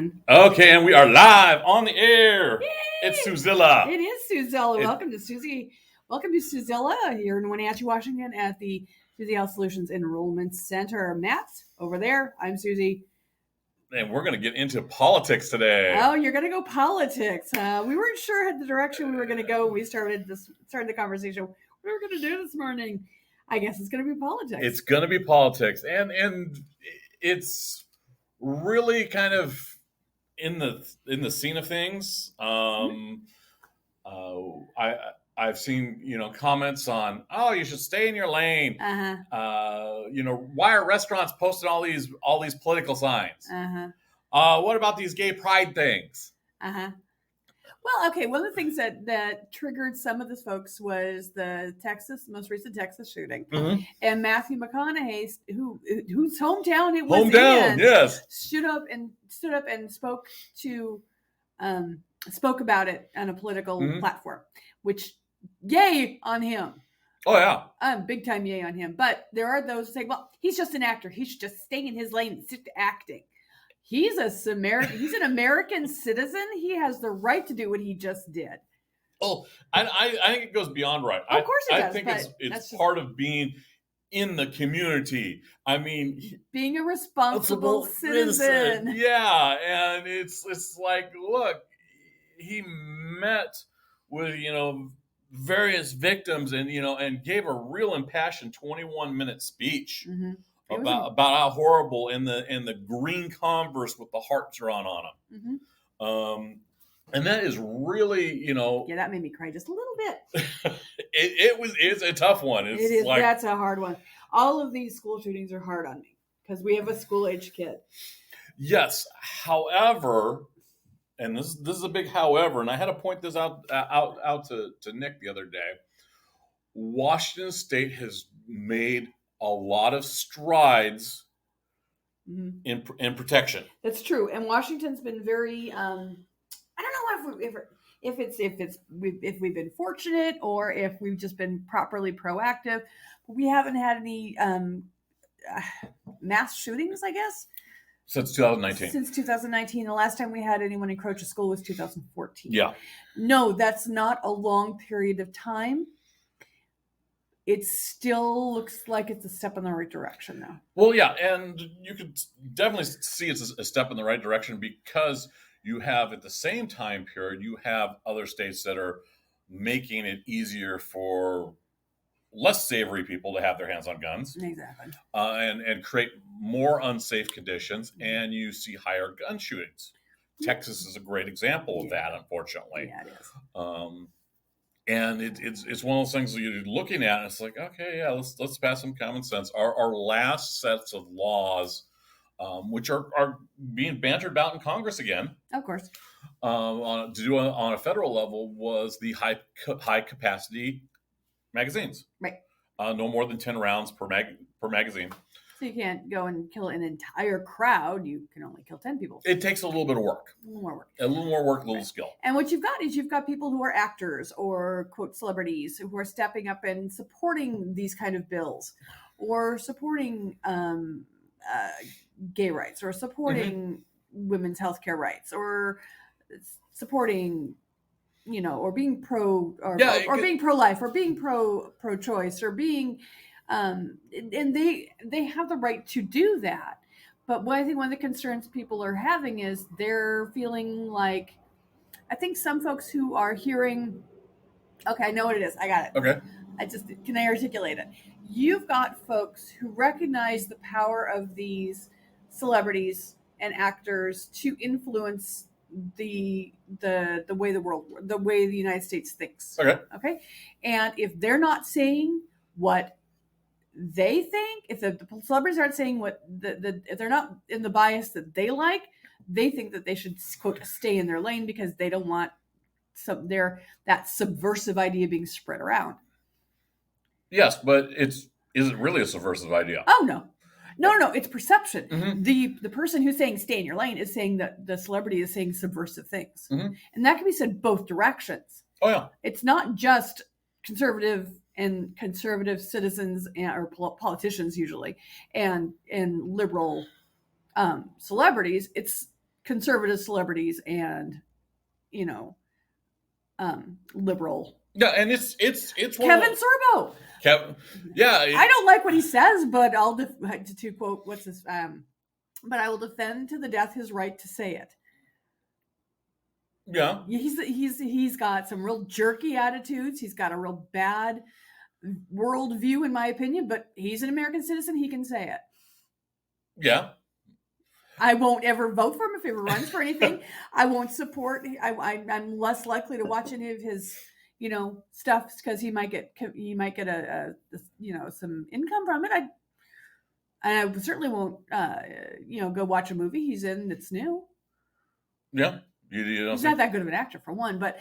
again. Okay, and we are live on the air. Yay! It's Suzilla. It is Suzilla. Welcome to Susie. Welcome to Suzilla here in Wenatchee, Washington at the Suzilla Solutions Enrollment Center. Matt's over there. I'm Susie. And we're going to get into politics today. Oh, you're going to go politics. We weren't sure the direction we were going to go when we started the conversation. What are we going to do this morning? I guess it's going to be politics. It's going to be politics. And it's really kind of in the scene of things. I've seen, comments on, oh, you should stay in your lane. Why are restaurants posting all these political signs? What about these gay pride things? Well, okay. One of the things that triggered some of these folks was the most recent Texas shooting, and Matthew McConaughey, whose hometown it was yes, stood up and spoke about it on a political platform, which yay on him. Oh yeah, big time yay on him. But there are those who say, well, he's just an actor. He should just stay in his lane and stick to acting. He's an American citizen. He has the right to do what he just did. Oh, I think it goes beyond right. Of course it does. I think it's part of being in the community. I mean, being a responsible citizen. Yeah, and it's like, look, he met with various victims and gave a real impassioned 21-minute speech. About how horrible in the green Converse with the heart drawn on them, and that is really yeah, that made me cry just a little bit. It's a tough one. It is. That's a hard one. All of these school shootings are hard on me because we have a school-age kid. Yes, however, and this is a big however, and I had to point this out to Nick the other day. Washington State has made a lot of strides in protection. That's true, and Washington's been very. I don't know if we've been fortunate or if we've just been properly proactive. But we haven't had any mass shootings, I guess, since 2019. Since 2019, the last time we had anyone encroach a school was 2014. Yeah. No, that's not a long period of time. It still looks like it's a step in the right direction now. Well, yeah, and you could definitely see it's a step in the right direction because you have, at the same time period, you have other states that are making it easier for less savory people to have their hands on guns. Exactly. And create more unsafe conditions, and you see higher gun shootings. Texas is a great example of that, unfortunately. Yeah, it is. And it's one of those things that you're looking at, and it's like, okay, yeah, let's pass some common sense. Our last sets of laws, which are being bantered about in Congress again, of course, to do on a federal level, was the high capacity magazines. Right. No more than 10 rounds per magazine. So you can't go and kill an entire crowd. You can only kill 10 people. It takes a little bit of work. A little more work. A little more work, a little skill. And what you've got people who are actors or, quote, celebrities who are stepping up and supporting these kind of bills or supporting gay rights or supporting women's healthcare rights or supporting, or being being pro-life or being pro-choice or being... and they have the right to do that. But I think one of the concerns people are having is they're feeling like, I think some folks who are hearing, okay, I know what it is. I got it. Okay. Can I articulate it? You've got folks who recognize the power of these celebrities and actors to influence the way the way the United States thinks. Okay. And if they're not saying what they think, if the celebrities aren't saying what if they're not in the bias that they like, they think that they should, quote, stay in their lane because they don't want that subversive idea being spread around. Yes, but is it really a subversive idea? Oh no, it's perception. The person who's saying stay in your lane is saying that the celebrity is saying subversive things, and that can be said both directions. Oh yeah, it's not just conservative citizens or politicians usually, and liberal celebrities. It's conservative celebrities and, you know, liberal. Yeah, and it's Kevin Sorbo. Kevin. Yeah, I don't like what he says, but I'll to quote what's this. But I will defend to the death his right to say it. Yeah, he's got some real jerky attitudes. He's got a real bad worldview, in my opinion. But he's an American citizen. He can say it. Yeah. I won't ever vote for him if he runs for anything. I won't support. I'm less likely to watch any of his, you know, stuff because he might get a you know, some income from it. I certainly won't, you know, go watch a movie he's in that's new. Yeah, you he's not that good of an actor for one, but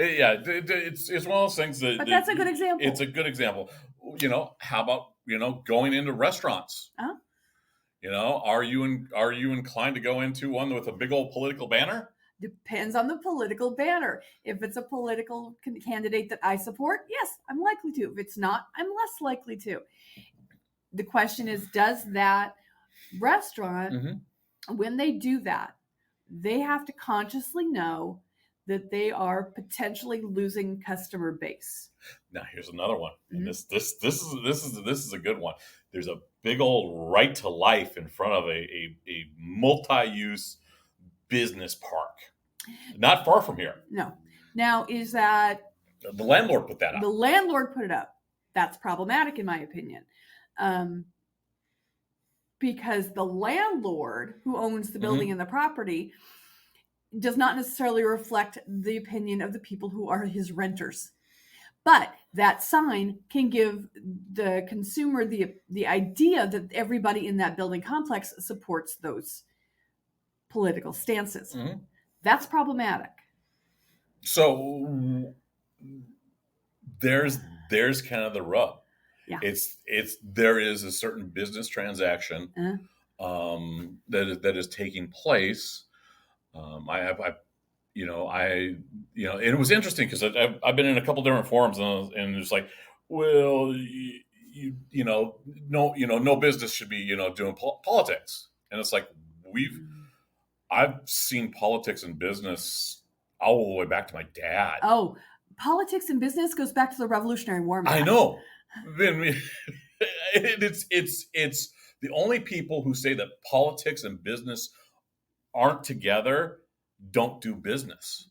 yeah, it's one of those things that. But that's a good example. It's a good example. You know, how about, you know, going into restaurants? Uh-huh. You know, are you inclined to go into one with a big old political banner? Depends on the political banner. If it's a political candidate that I support, yes, I'm likely to. If it's not, I'm less likely to. The question is, does that restaurant, when they do that, they have to consciously know that they are potentially losing customer base. Now here's another one. And this is a good one. There's a big old right to life in front of a multi-use business park, not far from here. No. Now, is that the landlord put that up? The landlord put it up. That's problematic, in my opinion, because the landlord who owns the building and the property does not necessarily reflect the opinion of the people who are his renters. But that sign can give the consumer the idea that everybody in that building complex supports those political stances. That's problematic. So there's kind of the rub. Yeah. There is a certain business transaction that is taking place. And it was interesting because I've been in a couple different forums and it's like, well, no business should be, doing politics. And it's like, I've seen politics and business all the way back to my dad. Oh, politics and business goes back to the Revolutionary War. Man. I know. It's the only people who say that politics and business aren't together don't do business.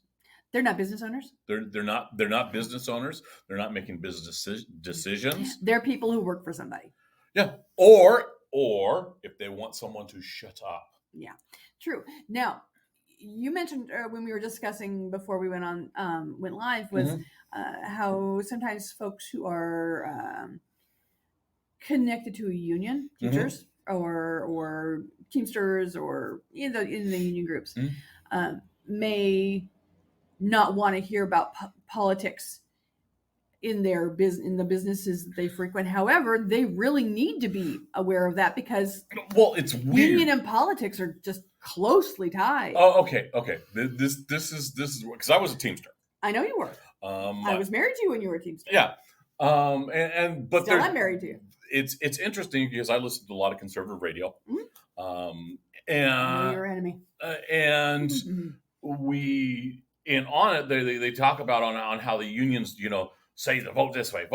They're not business owners. They're not business owners. They're not making business decisions. They're people who work for somebody. Yeah. Or if they want someone to shut up. Yeah. True. Now, you mentioned when we were discussing before we went live was how sometimes folks who are connected to a union, teachers or Teamsters or in the union groups, may not want to hear about politics in their in the businesses that they frequent. However, they really need to be aware of that because it's weird. Union and politics are just closely tied. Oh, okay. This is because I was a Teamster. I know you were. I was married to you when you were a Teamster. Yeah. But still, I'm married to you. It's interesting because I listen to a lot of conservative radio. And your enemy. And on it they talk about on how the unions, say the vote this way.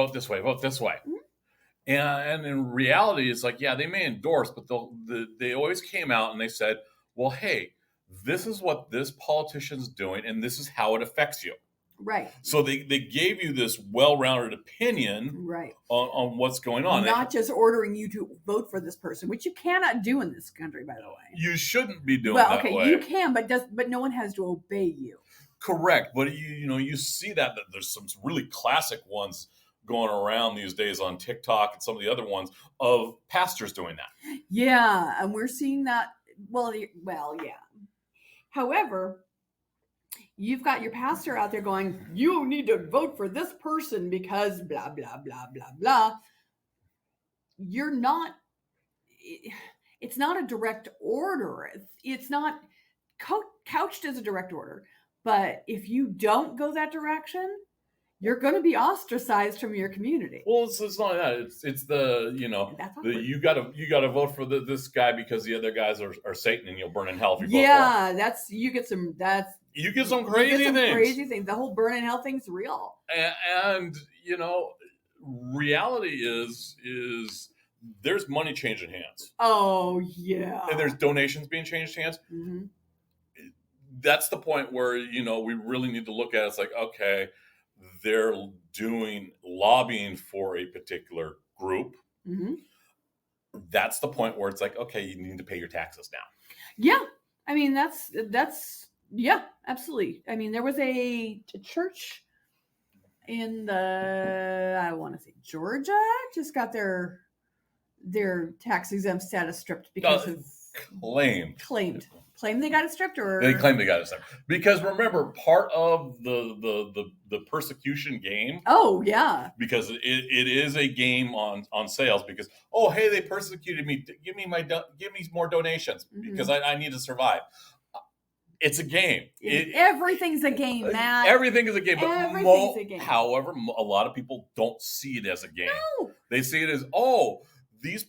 And in reality, it's like, yeah, they may endorse, but they always came out and they said, well, hey, this is what this politician's doing, and this is how it affects you. Right. So they gave you this well-rounded opinion on what's going on. Not just ordering you to vote for this person, which you cannot do in this country, by the way. You shouldn't be doing that way. You can, but no one has to obey you. Correct. But you see that there's some really classic ones going around these days on TikTok and some of the other ones of pastors doing that. Yeah, and we're seeing that. Well, yeah. However, you've got your pastor out there going, you need to vote for this person because blah, blah, blah, blah, blah. You're not, it's not a direct order. It's not couched as a direct order. But if you don't go that direction, you're going to be ostracized from your community. Well, it's not that. It's the That's the awkward. you gotta vote for this guy because the other guys are Satan and you'll burn in hell if you vote for him. Yeah, that's you get some Crazy things. Crazy things. The whole burn in hell thing's real. And reality is there's money changing hands. Oh yeah. And there's donations being changed hands. Mm-hmm. That's the point where we really need to look at it. It's like, okay, they're doing lobbying for a particular group. Mm-hmm. That's the point where it's like, okay, you need to pay your taxes now. Yeah, I mean that's yeah, absolutely. I mean there was a church in I want to say Georgia just got their tax exempt status stripped because of claimed they got it stripped, or they claim they got it stripped because remember part of the persecution game. Oh yeah, because it is a game on sales because hey, they persecuted me, give me more donations because I need to survive. It's a game. Everything's a game, Matt. Everything is a game. Everything's a game. However, a lot of people don't see it as a game. No. They see it as this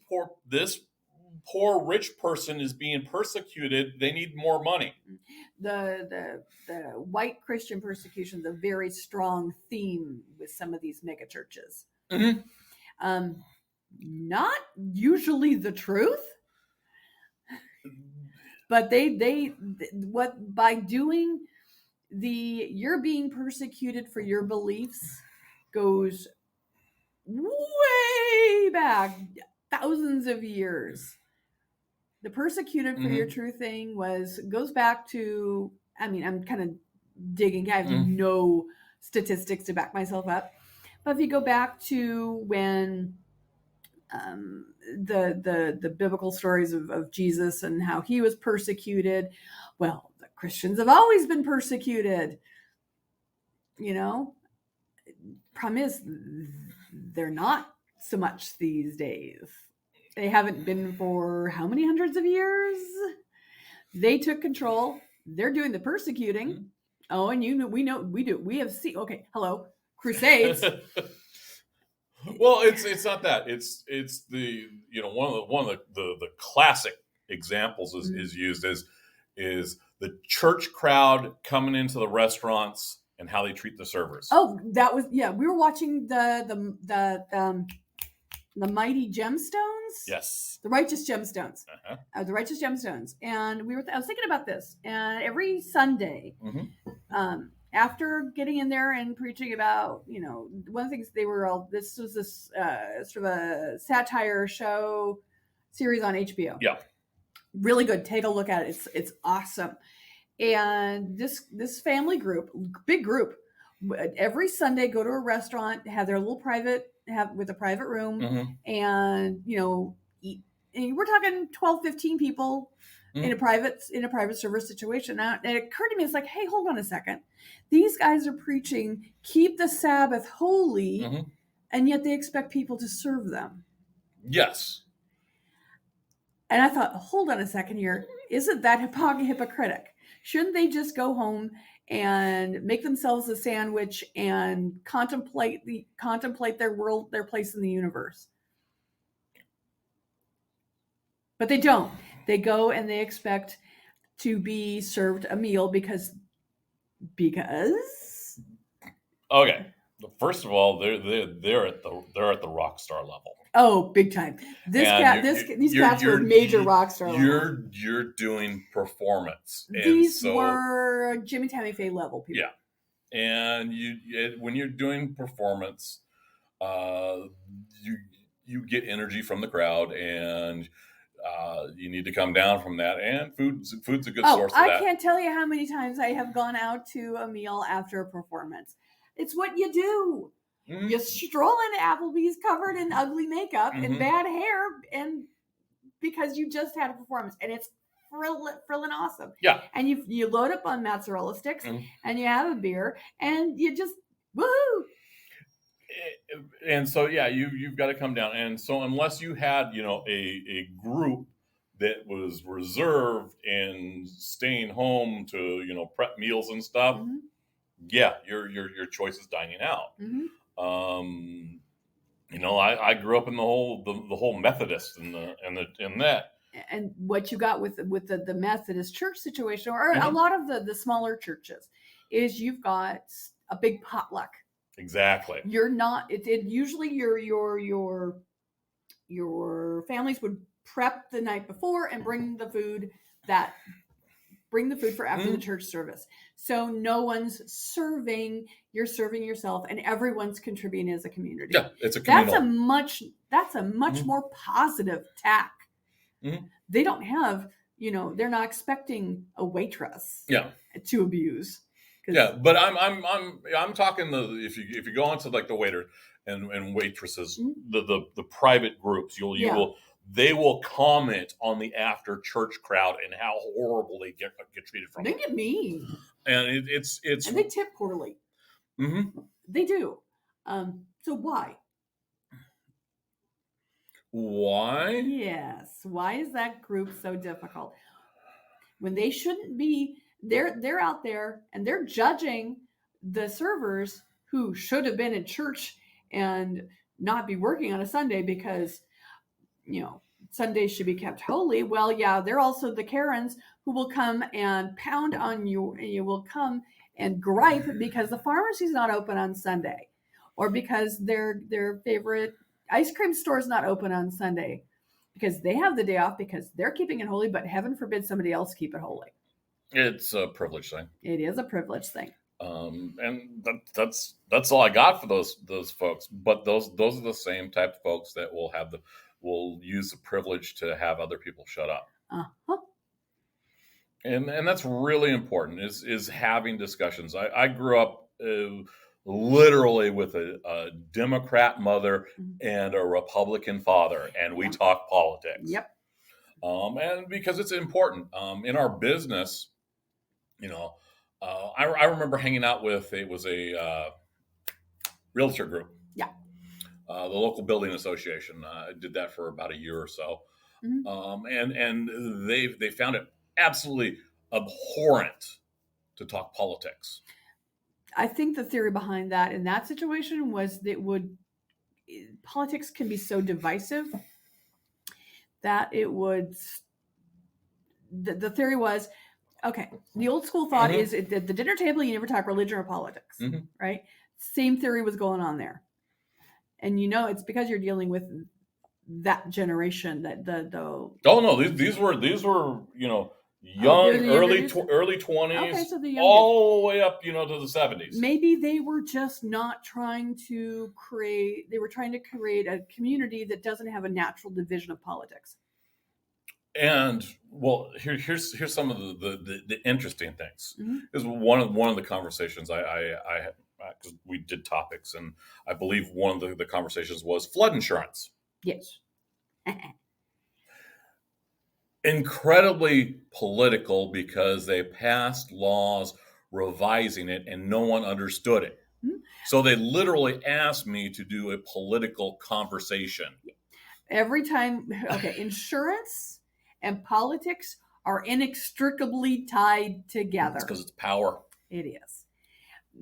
poor rich person is being persecuted. They need more money. The white Christian persecution is a very strong theme with some of these mega churches. Mm-hmm. Not usually the truth. But by doing you're being persecuted for your beliefs goes way back, thousands of years. The persecuted for your true thing goes back to, I mean, I'm kind of digging. I have no statistics to back myself up. But if you go back to when the biblical stories of Jesus and how he was persecuted, well, the Christians have always been persecuted. Problem is they're not so much these days. They haven't been for how many hundreds of years? They took control. They're doing the persecuting. Oh, and we have seen. Okay, hello, Crusades. Well, it's not that. It's the one of the classic examples is used is the church crowd coming into the restaurants and how they treat the servers. Oh, that was we were watching the Mighty Gemstones. Yes. The Righteous Gemstones. Uh-huh. The Righteous Gemstones. And I was thinking about this. And every Sunday, after getting in there and preaching about, one of the things this was sort of a satire show series on HBO. Yeah. Really good. Take a look at it. It's awesome. And this family group, big group, every Sunday go to a restaurant, have their little with a private room, and eat. And we're talking 12, 15 people in a private service situation. And it occurred to me, it's like, hey, hold on a second. These guys are preaching, keep the Sabbath holy, and yet they expect people to serve them. Yes. And I thought, hold on a second here. Isn't that hypocritic? Shouldn't they just go home and make themselves a sandwich and contemplate their world, their place in the universe? But they don't. They go and they expect to be served a meal because. Okay. First of all, they're at the rock star level. Oh, big time! These cats were major rock star level. You're doing performance. These were Jimmy Tammy Faye level people. Yeah, and when you're doing performance, you get energy from the crowd, and you need to come down from that. And food's a good source of that. I can't tell you how many times I have gone out to a meal after a performance. It's what you do. Mm-hmm. You stroll into Applebee's covered in ugly makeup and bad hair, and because you just had a performance, and it's frillin' awesome. Yeah. And you load up on mozzarella sticks, and you have a beer, and you just woohoo. And so you've got to come down. And so unless you had a group that was reserved and staying home to prep meals and stuff. yeah, your choice is dining out. Mm-hmm. I grew up in the whole Methodist and that. And what you got with the Methodist church situation, or a Mhm. lot of the smaller churches, is you've got a big potluck. Exactly. You're not. It usually your families would prep the night before and bring the food for after the church service. So no one's serving, you're serving yourself, and everyone's contributing as a community. Yeah, it's a communal. That's a much more positive tack. They don't have, they're not expecting a waitress to abuse. Yeah, but I'm talking if you go onto like the waiter and waitresses, the private groups, they will comment on the after church crowd and how horrible they get treated from. They get mean, and it's and they tip poorly. Mm-hmm. They do. So why? Why? Yes. Why is that group so difficult? When they shouldn't be, they're out there and they're judging the servers who should have been in church and not be working on a Sunday because, Sundays should be kept holy. Well, yeah, they're also the Karens who will come and pound on you, and you will come and gripe because the pharmacy's not open on Sunday, or because their favorite ice cream store is not open on Sunday, because they have the day off because they're keeping it holy, but heaven forbid somebody else keep it holy. It's a privilege thing. It is a privilege thing. And that's all I got for those folks. But those are the same type of folks that will use the privilege to have other people shut up. Uh-huh. And that's really important is having discussions. I grew up literally with a Democrat mother and a Republican father, and we talk politics. Yep. And because it's important in our business, I remember hanging out with a realtor group. Yeah. The local building association. I did that for about a year or so, and they found it absolutely abhorrent to talk politics. I think the theory behind that in that situation was that politics can be so divisive that it would. The theory was, okay, the old school thought is at the dinner table you never talk religion or politics, right? Same theory was going on there, and it's because you're dealing with that generation that the. Oh no, these were young, early 20s, okay, so the all the way up, to the 70s. Maybe they were just not trying to create. They were trying to create a community that doesn't have a natural division of politics. And well, here's some of the interesting things. Is one of the conversations I had, because we did topics, and I believe one of the conversations was flood insurance. Yes. Incredibly political because they passed laws revising it and no one understood it. So they literally asked me to do a political conversation. Every time, okay, insurance and politics are inextricably tied together. It's because it's power. It is.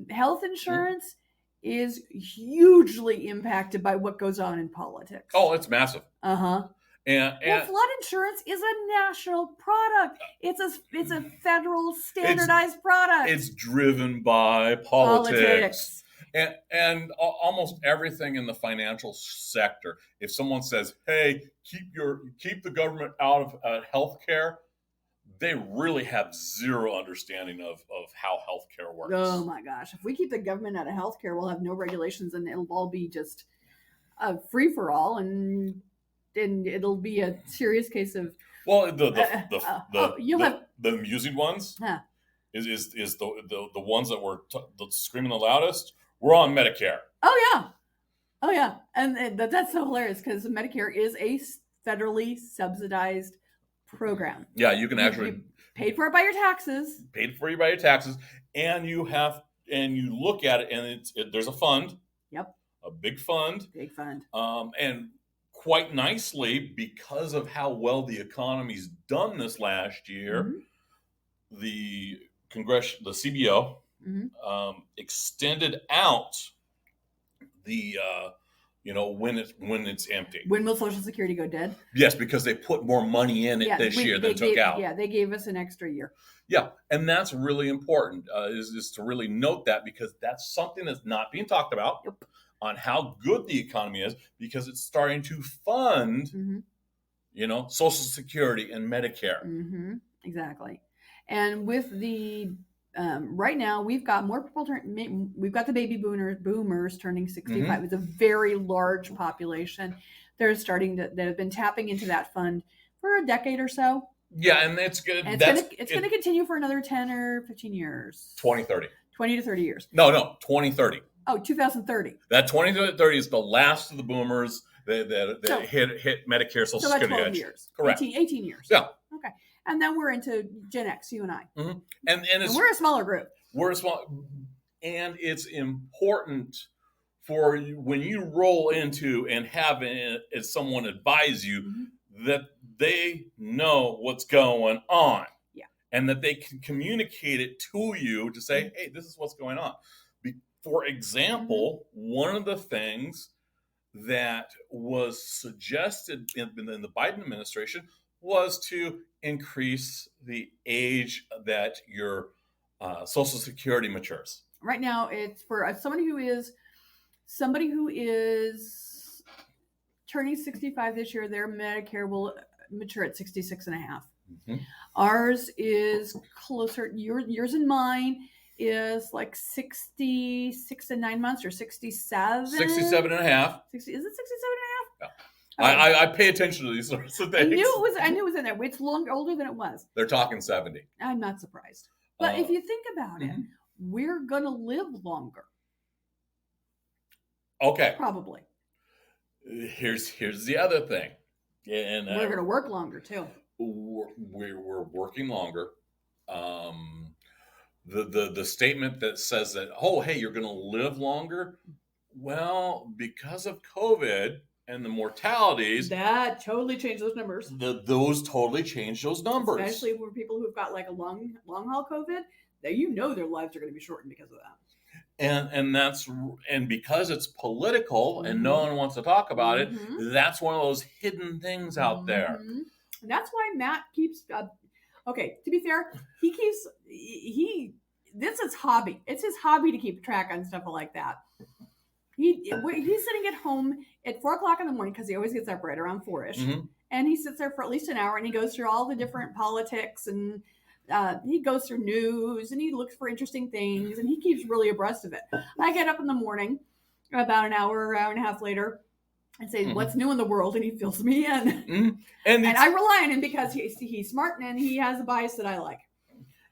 Health insurance is hugely impacted by what goes on in politics. Oh, it's massive. Uh-huh. And flood insurance is a national product. It's a federal standardized product. It's driven by politics. And almost everything in the financial sector. If someone says, "Hey, keep the government out of healthcare," they really have zero understanding of how healthcare works. Oh my gosh! If we keep the government out of healthcare, we'll have no regulations, and it'll all be just a free for all, and it'll be a serious case of. Well, the amusing ones is the ones that were screaming the loudest. We're on Medicare. Oh yeah, and that's so hilarious because Medicare is a federally subsidized program. Yeah, you can actually paid for it by your taxes. Paid for you by your taxes, and you look at it, and there's a fund. Yep. A big fund. Big fund. And quite nicely, because of how well the economy's done this last year, the CBO, extended out the when it's empty. When will Social Security go dead? Yes, because they put more money in it this year than took out. Yeah, they gave us an extra year. Yeah, and that's really important is to really note that, because that's something that's not being talked about. Yep. On how good the economy is, because it's starting to fund, Social Security and Medicare. Exactly. And with the right now, we've got more people we've got the baby boomers turning 65. It's a very large population. That have been tapping into that fund for a decade or so. Yeah, and it's good. And it's going to continue for another 10 or 15 years. 2030. 20 to 30 years. No, 2030. Oh, 2030. That 2030 is the last of the boomers that hit Medicare Social Security. So 12 years. Correct. 18 years. Yeah. Okay. And then we're into Gen X, you and I. And we're a smaller group. And it's important for you, when you roll into and have someone advise you, that they know what's going on. Yeah. And that they can communicate it to you to say, hey, this is what's going on. For example, one of the things that was suggested in the Biden administration was to increase the age that your Social Security matures. Right now, it's for somebody who is turning 65 this year. Their Medicare will mature at 66 and a half. Ours is closer. Yours and mine is like 66 and 9 months, or 67. 67 and a half. Is it 67 and a half? Yeah. I pay attention to these sorts of things. I knew it was in there. It's older than it was. They're talking 70. I'm not surprised. But if you think about it, we're going to live longer. Okay. Probably. Here's the other thing. And we're going to work longer too. We're working longer. The statement that says that, oh, hey, you're going to live longer. Well, because of COVID and the mortalities, that totally changed those numbers. Those totally changed those numbers. Especially for people who've got like a long haul COVID, that their lives are going to be shortened because of that. And because it's political and no one wants to talk about it, that's one of those hidden things out there. And that's why Matt keeps. Okay, to be fair, this is his hobby. It's his hobby to keep track on stuff like that. He's sitting at home at 4:00 in the morning, because he always gets up right around 4-ish, and he sits there for at least an hour, and he goes through all the different politics, and he goes through news, and he looks for interesting things, and he keeps really abreast of it. I get up in the morning about an hour and a half later and say, what's new in the world? And he fills me in. And I rely on him, because he's smart and he has a bias that I like.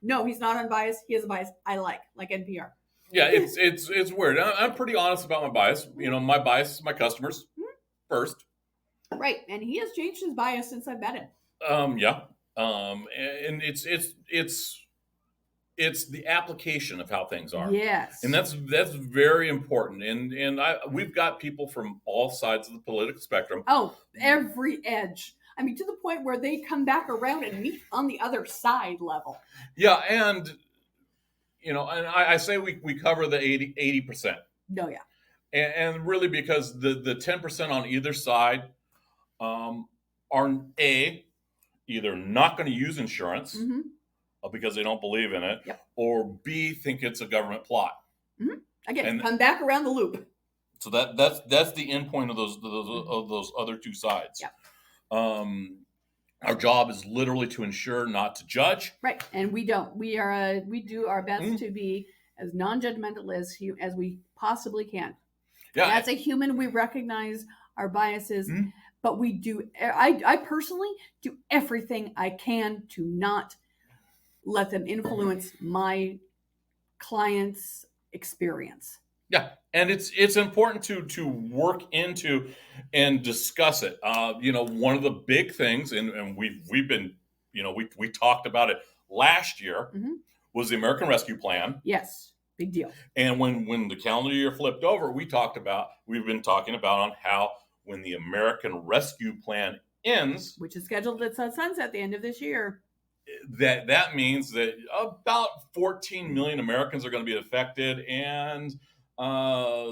No, he's not unbiased. He has a bias I like NPR. Yeah, it's weird. I'm pretty honest about my bias. My bias is my customers first. Right, and he has changed his bias since I met him. Yeah. And it's the application of how things are. Yes. And that's very important. And we've got people from all sides of the political spectrum. Oh, every edge. I mean, to the point where they come back around and meet on the other side level. Yeah, and and I say we cover the 80%. No, yeah. And really, because the 10% on either side are either not going to use insurance because they don't believe in it, or B, think it's a government plot. Again, come back around the loop. So that's the end point of those other two sides. Yeah. Our job is literally to ensure, not to judge. Right, and we don't. We do our best to be as non-judgmental as we possibly can. Yeah. As a human, we recognize our biases, but we do. I personally do everything I can to not let them influence my clients' experience. Yeah, and it's important to work into and discuss it. One of the big things, and we've been, we talked about it last year, was the American Rescue Plan. Yes, big deal. And when the calendar year flipped over, we've been talking about on how when the American Rescue Plan ends, which is scheduled at sunset at the end of this year. that means that about 14 million Americans are going to be affected, and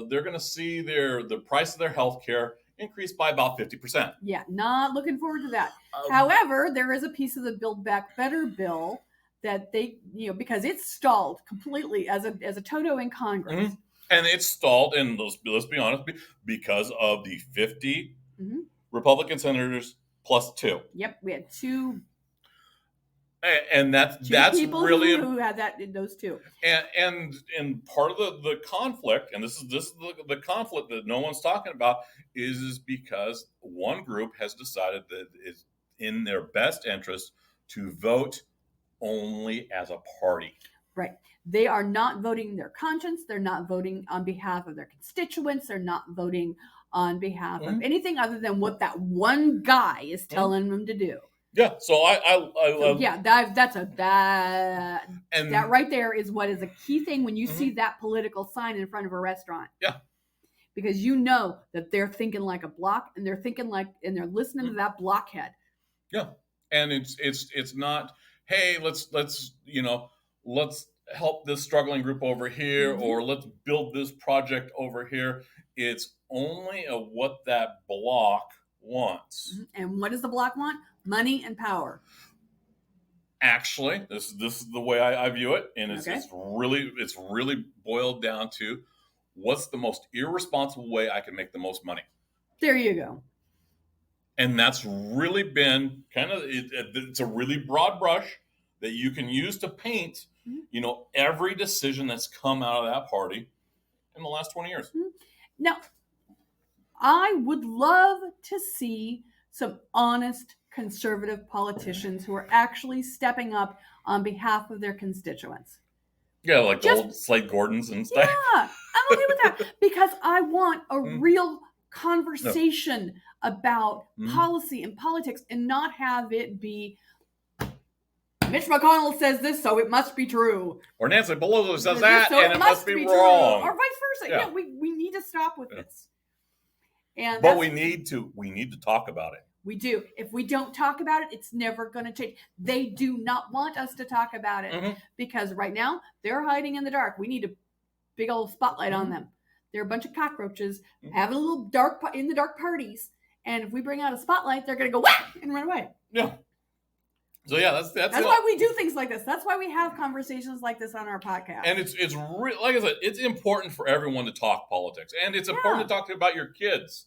they're going to see the price of their health care increase by about 50%. Yeah, not looking forward to that. Um, However, there is a piece of the Build Back Better bill that they, because it's stalled completely as a toto in Congress. Mm-hmm. And it's stalled, and let's be honest, because of the 50 Republican senators plus 2. Yep, we had 2. And that's people really who had those 2. And part of the conflict, and this is the conflict that no one's talking about, is because one group has decided that it's in their best interest to vote only as a party. Right. They are not voting their conscience. They're not voting on behalf of their constituents. They're not voting on behalf of anything other than what that one guy is telling them to do. Yeah. So that's that right there is what is a key thing when you see that political sign in front of a restaurant. Yeah. Because you know that they're thinking like a block, and they're thinking and they're listening to that blockhead. Yeah. And it's not, hey, let's help this struggling group over here, or let's build this project over here. It's only what that block wants. And what does the block want? Money and power. Actually, this is the way I view it, and it's really boiled down to what's the most irresponsible way I can make the most money. There you go. And that's really been it's a really broad brush that you can use to paint, every decision that's come out of that party in the last 20 years. Now, I would love to see some honest conservative politicians who are actually stepping up on behalf of their constituents. Yeah, like the old Slade Gordons and stuff. Yeah, I'm okay with that because I want a real conversation about policy and politics, and not have it be Mitch McConnell says this, so it must be true. Or Nancy Pelosi says that, so and it must be wrong. Or vice versa. Yeah, we need to stop with this. But we need to talk about it. We do. If we don't talk about it, it's never going to change. They do not want us to talk about it because right now they're hiding in the dark. We need a big old spotlight on them. They're a bunch of cockroaches having a little in the dark parties. And if we bring out a spotlight, they're going to go whack and run away. Yeah. So yeah, that's why we do things like this. That's why we have conversations like this on our podcast. And it's like I said, it's important for everyone to talk politics, and it's important to talk about your kids.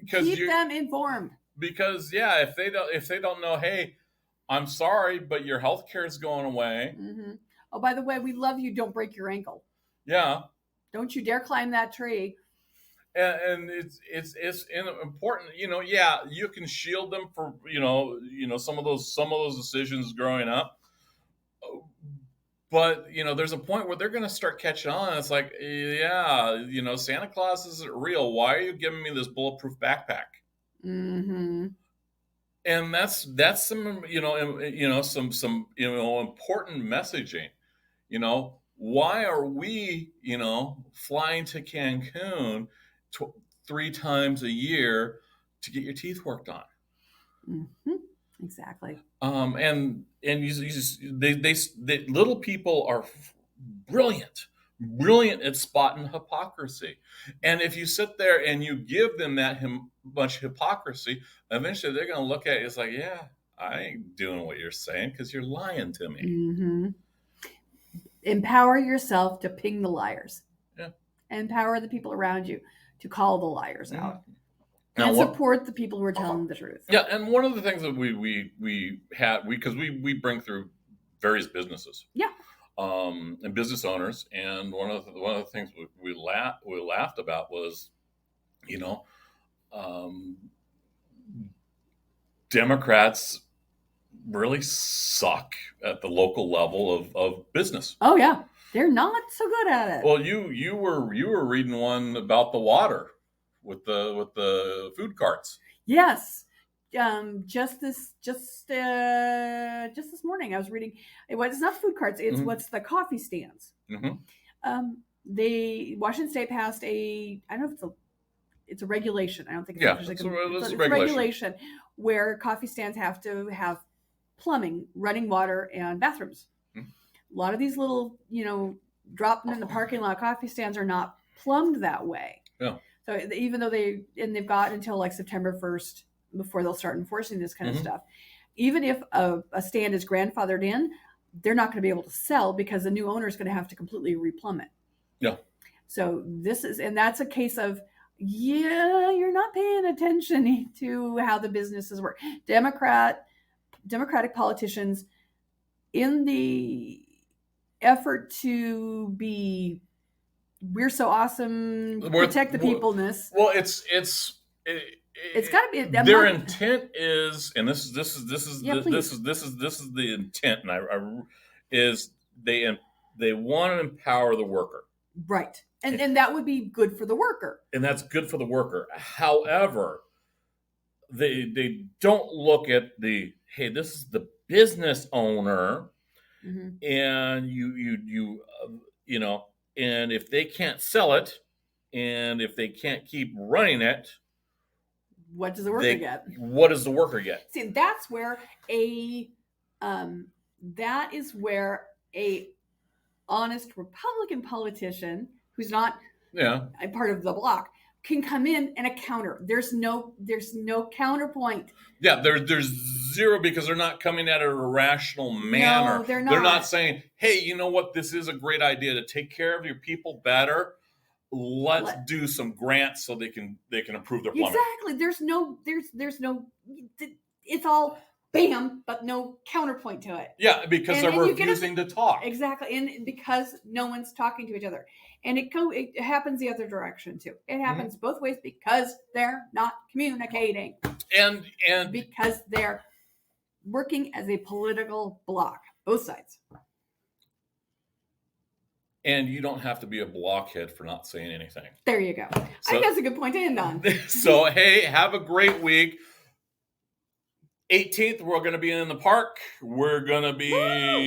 Keep them informed. Because if they don't know, hey, I'm sorry, but your health care is going away. Oh, by the way, we love you. Don't break your ankle. Yeah. Don't you dare climb that tree. And it's important. You can shield them for some of those decisions growing up. But, there's a point where they're going to start catching on. It's like, Santa Claus isn't real. Why are you giving me this bulletproof backpack? And that's some, some important messaging. Why are we, flying to Cancun 3 times a year to get your teeth worked on? Exactly. And they little people are brilliant at spotting hypocrisy. And if you sit there and you give them that much hypocrisy, eventually they're going to look at it. It's like, yeah, I ain't doing what you're saying because you're lying to me. Empower yourself to ping the liars. Yeah. Empower the people around you to call the liars out. And support the people who are telling the truth. Yeah, and one of the things that we had because we bring through various businesses. Yeah. And business owners, and one of the things we laughed about was, Democrats really suck at the local level of business. Oh yeah, they're not so good at it. Well, you were reading one about the water with the food carts. Yes. Just this morning I was reading. It's not food carts. It's what's the coffee stands. Washington State passed I don't know if it's a regulation. I don't think it's it's a regulation where coffee stands have to have plumbing, running water, and bathrooms. Mhm. A lot of these little, drop in the parking lot coffee stands are not plumbed that way. Yeah. So even though they've got until like September 1st before they'll start enforcing this kind of stuff. Even if a stand is grandfathered in, they're not going to be able to sell because the new owner is going to have to completely replumb it. Yeah. So that's a case of, you're not paying attention to how the businesses work. Democratic politicians, in the effort to be, we're so awesome, protect the peopleness. Well, it's got to be their intent is, and this is the intent, and is they want to empower the worker, right? And that would be good for the worker, and that's good for the worker. However, they don't look at hey, this is the business owner, and and if they can't sell it, and if they can't keep running it, what does the worker get? What does the worker get? See, that's where a honest Republican politician who's not a part of the bloc can come in and a counter. There's no counterpoint. Yeah, there's zero, because they're not coming at it in a rational manner. No, they're not. They're not saying, hey, you know what, this is a great idea to take care of your people better. Let's do some grants so they can improve their plumbing. Exactly. There's no it's all bam, but no counterpoint to it. Yeah, because they're refusing to talk. Exactly. And because no one's talking to each other. And it happens the other direction too. It happens both ways because they're not communicating. And because they're working as a political bloc, both sides. And you don't have to be a blockhead for not saying anything. There you go. I think that's a good point to end on. So, hey, have a great week. 18th, we're going to be in the park. We're going to be...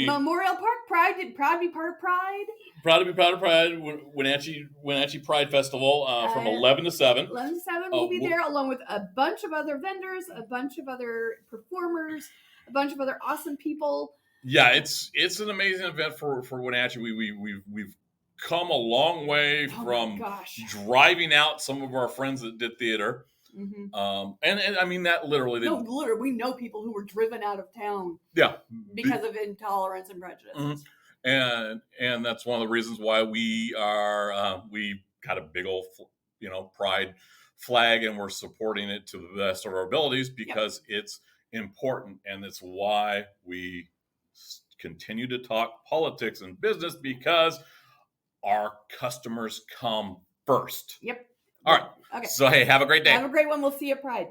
Memorial Park, proud to be part of Pride. Proud to be part of Pride, Wenatchee Pride Festival from 11 to 7. 11 to 7, we'll be there along with a bunch of other vendors, a bunch of other performers, a bunch of other awesome people. Yeah, it's an amazing event for Wenatchee. We've come a long way from driving out some of our friends that did theater. And I mean that literally. Literally, we know people who were driven out of town. Yeah, because of intolerance and prejudice. And that's one of the reasons why we got a big old Pride flag, and we're supporting it to the best of our abilities because it's important, and it's why we continue to talk politics and business, because our customers come first. Yep. All right. Okay. So, hey, have a great day. Have a great one. We'll see you at Pride.